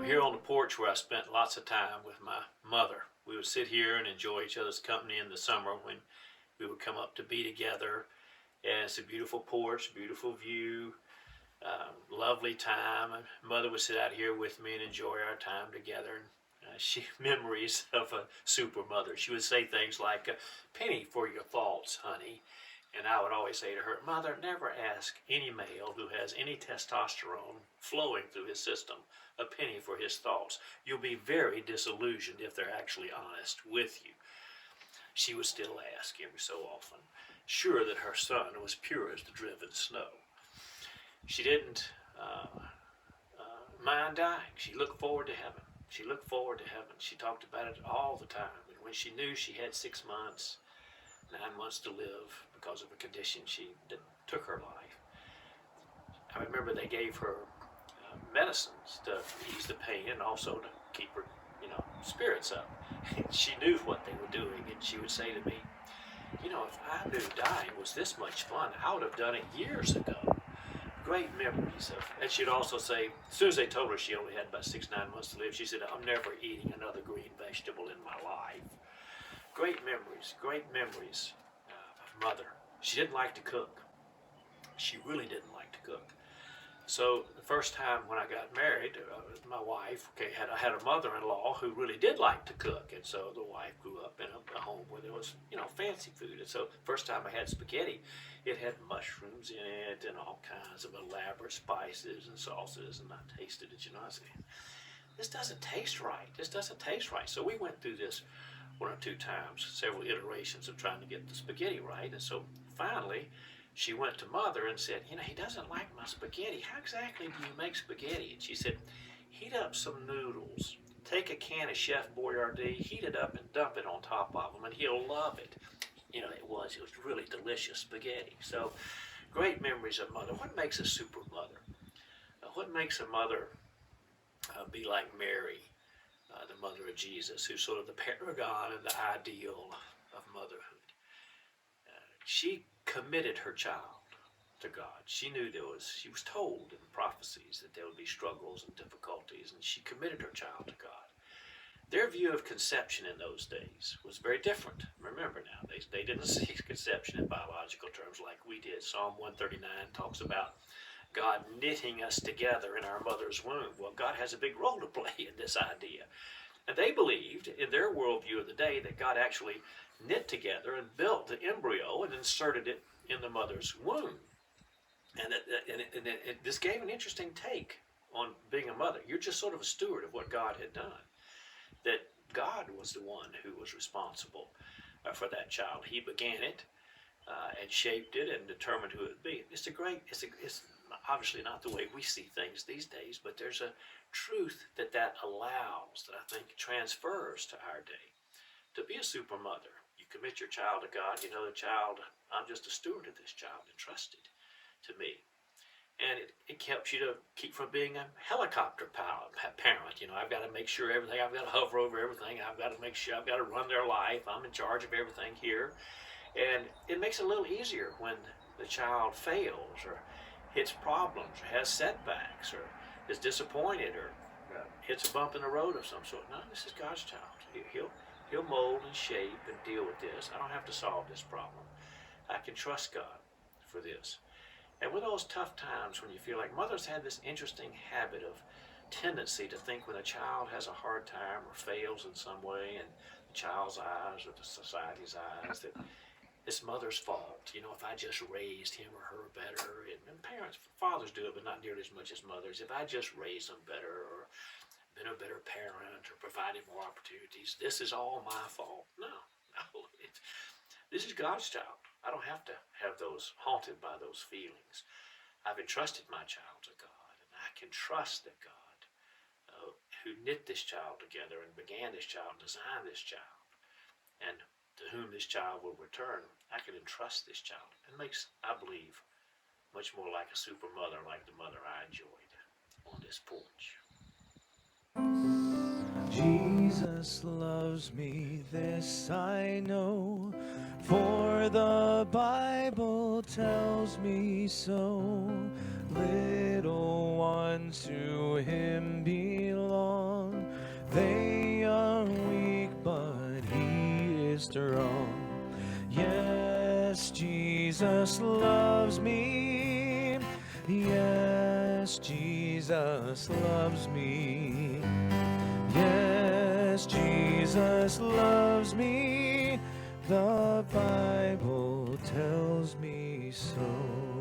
here on the porch where I spent lots of time with my mother. We would sit here and enjoy each other's company in the summer when we would come up to be together. And it's a beautiful porch, beautiful view, lovely time. Mother would sit out here with me and enjoy our time together. She memories of a super mother. She would say things like, "Penny for your thoughts, honey." And I would always say to her, "Mother, never ask any male who has any testosterone flowing through his system a penny for his thoughts. You'll be very disillusioned if they're actually honest with you." She would still ask every so often, sure that her son was pure as the driven snow. She didn't mind dying. She looked forward to heaven. She looked forward to heaven. She talked about it all the time. And when she knew she had 6 months, 9 months to live because of a condition that took her life, I remember they gave her medicines to ease the pain and also to keep her, spirits up. And she knew what they were doing, and she would say to me, "If I knew dying was this much fun, I would have done it years ago." Great memories of, and she'd also say, as soon as they told her she only had about 6, 9 months to live, she said, "I'm never eating another green vegetable in my life." Great memories of mother. She didn't like to cook. She really didn't like to cook. So the first time when I got married, my wife, I had a mother-in-law who really did like to cook, and so the wife grew up in a home where there was, fancy food. And so first time I had spaghetti, it had mushrooms in it and all kinds of elaborate spices and sauces, and I tasted it, I said, "This doesn't taste right. This doesn't taste right." So we went through this 1 or 2 times, several iterations of trying to get the spaghetti right, and so finally she went to mother and said, "He doesn't like my spaghetti. How exactly do you make spaghetti?" And she said, "Heat up some noodles. Take a can of Chef Boyardee, heat it up and dump it on top of them, and he'll love it." It was really delicious spaghetti. So great memories of mother. What makes a super mother? What makes a mother be like Mary, the mother of Jesus, who's sort of the paragon and the ideal of motherhood? She committed her child to God. She knew she was told in the prophecies that there would be struggles and difficulties, and she committed her child to God. Their view of conception in those days was very different. Remember now, they didn't see conception in biological terms like we did. Psalm 139 talks about God knitting us together in our mother's womb. Well, God has a big role to play in this idea. And they believed, in their worldview of the day, that God actually knit together and built the embryo and inserted it in the mother's womb. And this gave an interesting take on being a mother. You're just sort of a steward of what God had done. That God was the one who was responsible for that child. He began it and shaped it and determined who it would be. It's obviously not the way we see things these days, but there's a truth that allows, that I think transfers to our day. To be a super mother, you commit your child to God. The child, I'm just a steward of this child entrusted to me. And it helps you to keep from being a helicopter parent. I've got to make sure everything, I've got to hover over everything, I've got to make sure, I've got to run their life, I'm in charge of everything here. And it makes it a little easier when the child fails or hits problems or has setbacks or is disappointed or hits a bump in the road of some sort. No, this is God's child. He'll mold and shape and deal with this. I don't have to solve this problem. I can trust God for this. And with those tough times when you feel like, mothers had this interesting habit of tendency to think when a child has a hard time or fails in some way, in the child's eyes or the society's eyes, that it's mother's fault. If I just raised him or her better, and parents, fathers do it, but not nearly as much as mothers. If I just raised them better or been a better parent or provided more opportunities, this is all my fault. No. This is God's child. I don't have to have those haunted by those feelings. I've entrusted my child to God, and I can trust that God, who knit this child together and began this child, designed this child, and to whom this child will return, I can entrust this child. It makes, I believe, much more like a super mother, like the mother I enjoyed on this porch. Jesus loves me, this I know, for the Bible tells me so. little ones to him belong. They are weak, but he is strong. Yes, Jesus loves me. Yes, Jesus loves me. Yes, Jesus loves me. The Bible tells me so.